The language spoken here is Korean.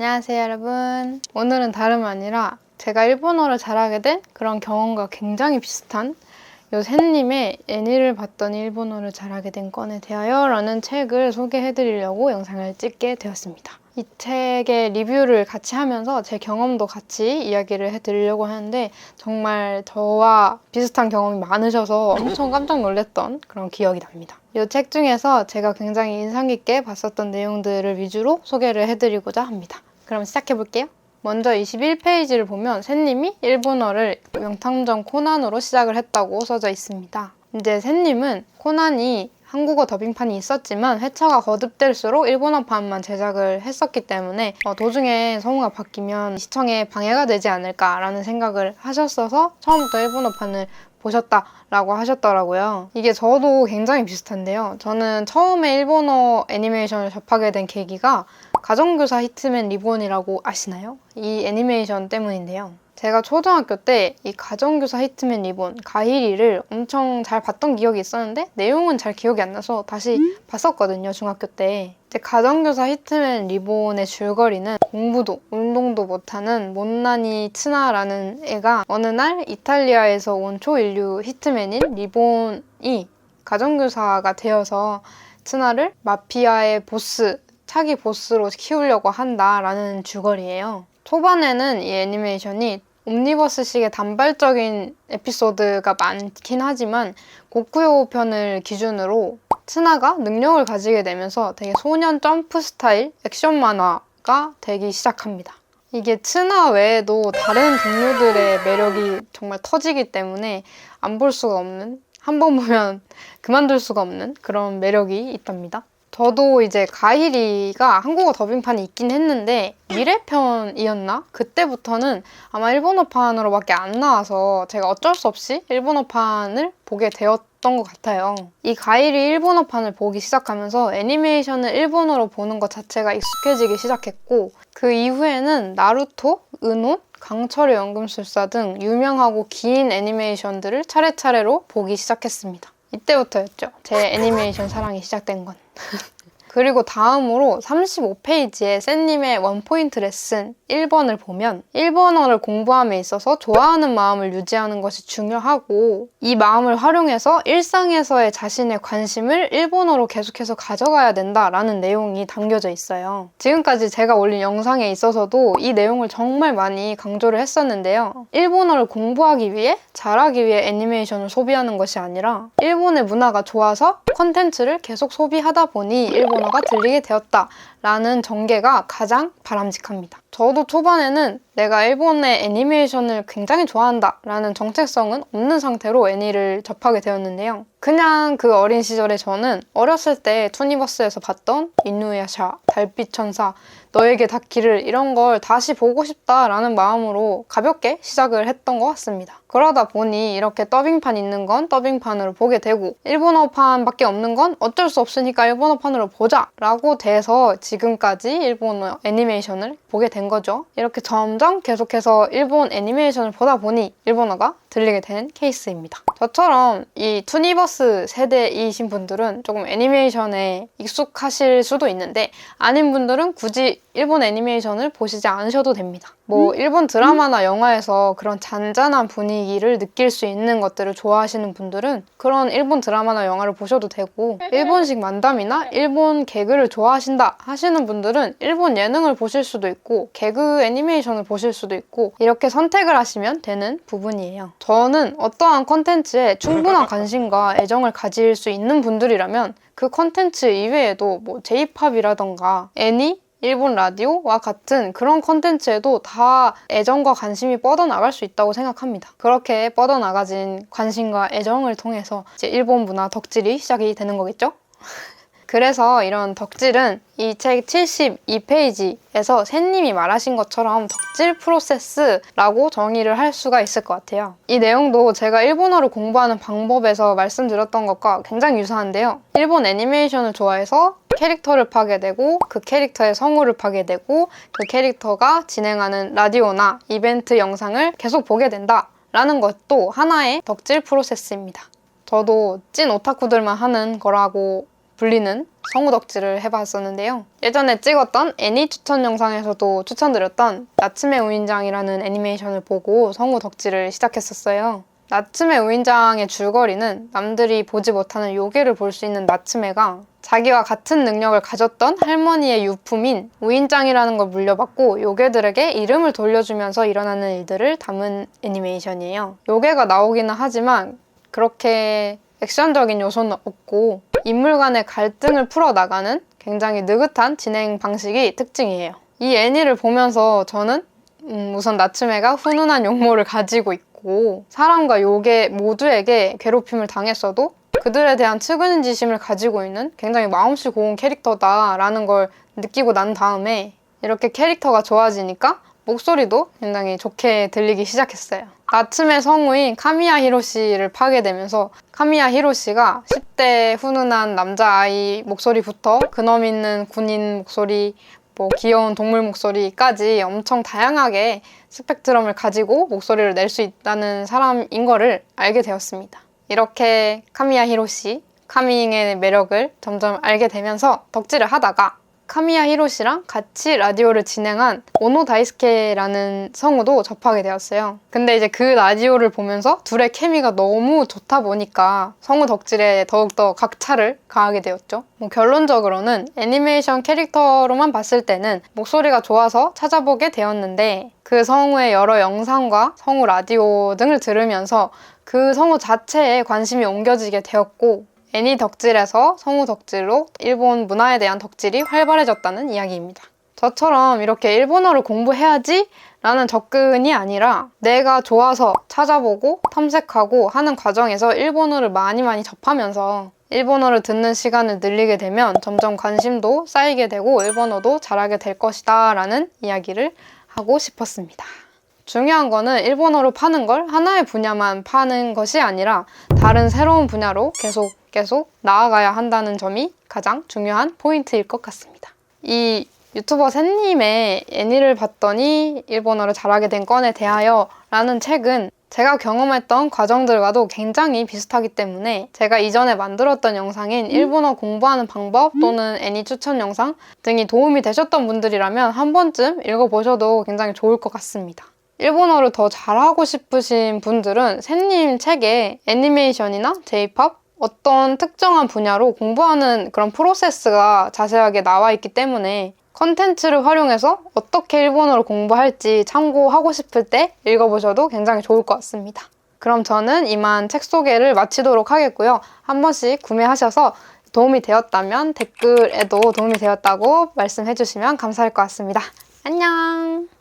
안녕하세요 여러분. 오늘은 다름 아니라 제가 일본어를 잘하게 된 그런 경험과 굉장히 비슷한 요 샌님의 애니를 봤더니 일본어를 잘하게 된 건에 대하여 라는 책을 소개해드리려고 영상을 찍게 되었습니다. 이 책의 리뷰를 같이 하면서 제 경험도 같이 이야기를 해드리려고 하는데 정말 저와 비슷한 경험이 많으셔서 엄청 깜짝 놀랐던 그런 기억이 납니다. 이 책 중에서 제가 굉장히 인상 깊게 봤었던 내용들을 위주로 소개를 해드리고자 합니다. 그럼 시작해볼게요. 먼저 21페이지를 보면 샌님이 일본어를 명탐정 코난으로 시작을 했다고 써져 있습니다. 이제 샌님은 코난이 한국어 더빙판이 있었지만 회차가 거듭될수록 일본어판만 제작을 했었기 때문에 도중에 성우가 바뀌면 시청에 방해가 되지 않을까라는 생각을 하셨어서 처음부터 일본어판을 보셨다라고 하셨더라고요. 이게 저도 굉장히 비슷한데요. 저는 처음에 일본어 애니메이션을 접하게 된 계기가 가정교사 히트맨 리본이라고 아시나요? 이 애니메이션 때문인데요. 제가 초등학교 때 이 가정교사 히트맨 리본, 가히리를 엄청 잘 봤던 기억이 있었는데 내용은 잘 기억이 안 나서 다시 봤었거든요, 중학교 때. 이제 가정교사 히트맨 리본의 줄거리는 공부도 운동도 못하는 못난이 츠나라는 애가 어느 날 이탈리아에서 온 초인류 히트맨인 리본이 가정교사가 되어서 츠나를 마피아의 보스, 차기 보스로 키우려고 한다라는 줄거리예요. 초반에는 이 애니메이션이 옴니버스식의 단발적인 에피소드가 많긴 하지만 고쿠요 편을 기준으로 츠나가 능력을 가지게 되면서 되게 소년 점프 스타일 액션 만화가 되기 시작합니다. 이게 츠나 외에도 다른 동료들의 매력이 정말 터지기 때문에 안 볼 수가 없는, 한 번 보면 그만둘 수가 없는 그런 매력이 있답니다. 저도 이제 가히리가 한국어 더빙판이 있긴 했는데 미래편이었나? 그때부터는 아마 일본어판으로밖에 안 나와서 제가 어쩔 수 없이 일본어판을 보게 되었던 것 같아요. 이 가히리 일본어판을 보기 시작하면서 애니메이션을 일본어로 보는 것 자체가 익숙해지기 시작했고 그 이후에는 나루토, 은혼, 강철의 연금술사 등 유명하고 긴 애니메이션들을 차례차례로 보기 시작했습니다. 이때부터였죠. 제 애니메이션 사랑이 시작된 건. 그리고 다음으로 35페이지에 샌님의 원포인트 레슨 1번을 보면 일본어를 공부함에 있어서 좋아하는 마음을 유지하는 것이 중요하고 이 마음을 활용해서 일상에서의 자신의 관심을 일본어로 계속해서 가져가야 된다라는 내용이 담겨져 있어요. 지금까지 제가 올린 영상에 있어서도 이 내용을 정말 많이 강조를 했었는데요. 일본어를 공부하기 위해, 잘하기 위해 애니메이션을 소비하는 것이 아니라 일본의 문화가 좋아서 콘텐츠를 계속 소비하다 보니 일본어가 들리게 되었다라는 전개가 가장 바람직합니다. 저도 초반에는 내가 일본의 애니메이션을 굉장히 좋아한다라는 정체성은 없는 상태로 애니를 접하게 되었는데요. 그냥 그 어린 시절에 저는 어렸을 때 투니버스에서 봤던 이누야샤, 달빛천사, 너에게 닿기를 이런 걸 다시 보고 싶다라는 마음으로 가볍게 시작을 했던 것 같습니다. 그러다 보니 이렇게 더빙판 있는 건 더빙판으로 보게 되고 일본어판밖에 없는 건 어쩔 수 없으니까 일본어판으로 보자 라고 돼서 지금까지 일본어 애니메이션을 보게 된 거죠. 이렇게 점점 계속해서 일본 애니메이션을 보다 보니 일본어가 들리게 되는 케이스입니다. 저처럼 이 투니버스 세대이신 분들은 조금 애니메이션에 익숙하실 수도 있는데 아닌 분들은 굳이 일본 애니메이션을 보시지 않으셔도 됩니다. 일본 드라마나 영화에서 그런 잔잔한 분위기를 느낄 수 있는 것들을 좋아하시는 분들은 그런 일본 드라마나 영화를 보셔도 되고 일본식 만담이나 일본 개그를 좋아하신다 하시는 분들은 일본 예능을 보실 수도 있고 개그 애니메이션을 보실 수도 있고 이렇게 선택을 하시면 되는 부분이에요. 저는 어떠한 콘텐츠에 충분한 관심과 애정을 가질 수 있는 분들이라면 그 콘텐츠 이외에도 J-POP이라던가 애니, 일본 라디오와 같은 그런 콘텐츠에도 다 애정과 관심이 뻗어나갈 수 있다고 생각합니다. 그렇게 뻗어나가진 관심과 애정을 통해서 이제 일본 문화 덕질이 시작이 되는 거겠죠? 그래서 이런 덕질은 이 책 72페이지에서 샌님이 말하신 것처럼 덕질 프로세스라고 정의를 할 수가 있을 것 같아요. 이 내용도 제가 일본어를 공부하는 방법에서 말씀드렸던 것과 굉장히 유사한데요. 일본 애니메이션을 좋아해서 캐릭터를 파게 되고 그 캐릭터의 성우를 파게 되고 그 캐릭터가 진행하는 라디오나 이벤트 영상을 계속 보게 된다라는 것도 하나의 덕질 프로세스입니다. 저도 찐 오타쿠들만 하는 거라고 불리는 성우 덕질을 해봤었는데요. 예전에 찍었던 애니 추천 영상에서도 추천드렸던 나츠메 우인장이라는 애니메이션을 보고 성우 덕질을 시작했었어요. 나츠메 우인장의 줄거리는 남들이 보지 못하는 요괴를 볼 수 있는 나츠메가 자기와 같은 능력을 가졌던 할머니의 유품인 우인장이라는 걸 물려받고 요괴들에게 이름을 돌려주면서 일어나는 일들을 담은 애니메이션이에요. 요괴가 나오기는 하지만 그렇게 액션적인 요소는 없고 인물 간의 갈등을 풀어나가는 굉장히 느긋한 진행 방식이 특징이에요. 이 애니를 보면서 저는 우선 나츠메가 훈훈한 용모를 가지고 있고 사람과 요괴 모두에게 괴롭힘을 당했어도 그들에 대한 측은지심을 가지고 있는 굉장히 마음씨 고운 캐릭터다라는 걸 느끼고 난 다음에 이렇게 캐릭터가 좋아지니까 목소리도 굉장히 좋게 들리기 시작했어요. 나츠메 성우인 카미야 히로시를 파게 되면서 카미야 히로시가 10대 훈훈한 남자아이 목소리부터 근엄 있는 군인 목소리, 귀여운 동물 목소리까지 엄청 다양하게 스펙트럼을 가지고 목소리를 낼 수 있다는 사람인 거를 알게 되었습니다. 이렇게 카미야 히로시, 카밍의 매력을 점점 알게 되면서 덕질을 하다가 카미야 히로시랑 같이 라디오를 진행한 오노 다이스케라는 성우도 접하게 되었어요. 근데 이제 그 라디오를 보면서 둘의 케미가 너무 좋다 보니까 성우 덕질에 더욱더 각차를 가하게 되었죠. 결론적으로는 애니메이션 캐릭터로만 봤을 때는 목소리가 좋아서 찾아보게 되었는데 그 성우의 여러 영상과 성우 라디오 등을 들으면서 그 성우 자체에 관심이 옮겨지게 되었고 애니 덕질에서 성우 덕질로 일본 문화에 대한 덕질이 활발해졌다는 이야기입니다. 저처럼 이렇게 일본어를 공부해야지 라는 접근이 아니라 내가 좋아서 찾아보고 탐색하고 하는 과정에서 일본어를 많이 접하면서 일본어를 듣는 시간을 늘리게 되면 점점 관심도 쌓이게 되고 일본어도 잘하게 될 것이다 라는 이야기를 하고 싶었습니다. 중요한 거는 일본어로 파는 걸 하나의 분야만 파는 것이 아니라 다른 새로운 분야로 계속 나아가야 한다는 점이 가장 중요한 포인트일 것 같습니다. 이 유튜버 샌님의 애니를 봤더니 일본어를 잘하게 된 건에 대하여 라는 책은 제가 경험했던 과정들과도 굉장히 비슷하기 때문에 제가 이전에 만들었던 영상인 일본어 공부하는 방법 또는 애니 추천 영상 등이 도움이 되셨던 분들이라면 한 번쯤 읽어보셔도 굉장히 좋을 것 같습니다. 일본어를 더 잘하고 싶으신 분들은 샌님 책에 애니메이션이나 J-POP 어떤 특정한 분야로 공부하는 그런 프로세스가 자세하게 나와 있기 때문에 컨텐츠를 활용해서 어떻게 일본어를 공부할지 참고하고 싶을 때 읽어보셔도 굉장히 좋을 것 같습니다. 그럼 저는 이만 책 소개를 마치도록 하겠고요. 한 번씩 구매하셔서 도움이 되었다면 댓글에도 도움이 되었다고 말씀해주시면 감사할 것 같습니다. 안녕!